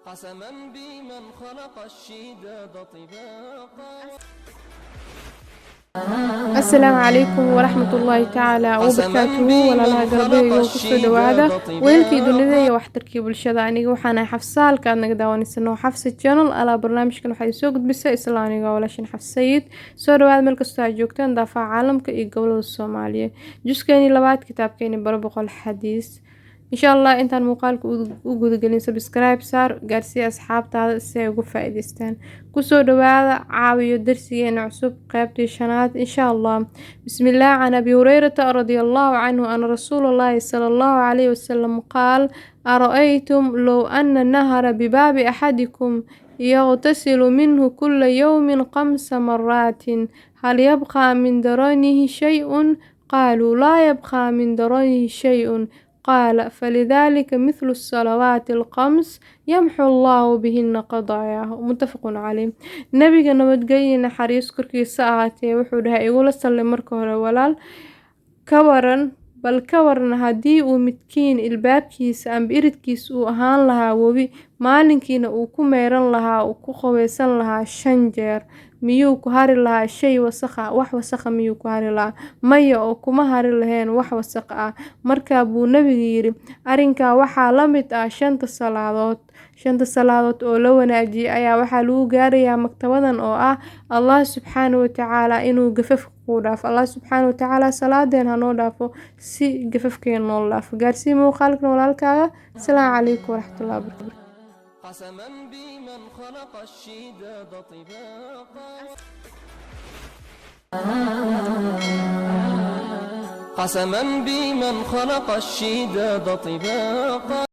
قسما بمن خلق الشداد طباقا. asalaamu calaykum waraxmat ullaahi tacaala wabarakaatuhu walaalaha galbeeyo kusoo dhawaada weelkii dunida iyo waxtarkii bulshada. aniga waxaan ahay xafsa halka aad naga daawaneysano xafsa channel. alaa barnaamijkan waxay soo gudbisay isla aniga walaashin xafsa sayid. soo dhawaada meel kastoo aad joogtaan daafaca caalamka iyo gobolada soomaaliya. juskeeni labaad kitaabkeeni baro boqol xadiis. insha allah intaan muuqaalka u gudagelin subscribe saar gaarsiiya asxaabtaada si ay uga faa'iidaystaan. kusoo dhawaada caawiyo darsigeena cusub qaybtii shanaad insha allah. bismillaah. can abi hurayrata radiyallahu canhu ana rasuulallahi sallallahu calayhi wasallam qaal ara'aytum low anna nahara bibaabi axadikum yaghtasilu minhu kulla yawmin 5 maraatin hal yabqaa min daranihi shay-un qaaluu laa yabqaa min daranihi shay-un قال فلذلك مثل الصلوات الخمس يمحو الله بهن قضاياه. متفق عليه. نبينا نبadgelyo xariis korkiisa ahaatee wuxuu dhahay igula salli marka hore walaal ka waran bal ka waran haddii uu midkiin ilbaabkiisa amba iridkiisa uu ahaan lahaa webi maalinkiina uu ku meeran lahaa uu ku qaweysan lahaa 5 jeer miyuu ku hari lahaa shay wasakha wax wasakha miyuu ku hari lahaa maya oo kuma hari laheen wax wasakh ah. markaa buu nabiga yiri arinka waxaa la mid ah 5 salaadood oo la wanaajiyay ayaa waxaa lagu gaarayaa maktabadan oo ah Allah subxaanahu wa ta'ala inuu gafafka ku dhaafo. Allah subxaanahu wa ta'ala salaadeen hanoo dhaafo si gafafkeen noo dhaafo. gaarsii muuqaalkan walaalkaaga. assalaamu calaykum waraxmatullaahi wabarakaatuh. قسما بمن خلق الشداد طباقا. قسما بمن خلق الشداد طباقا.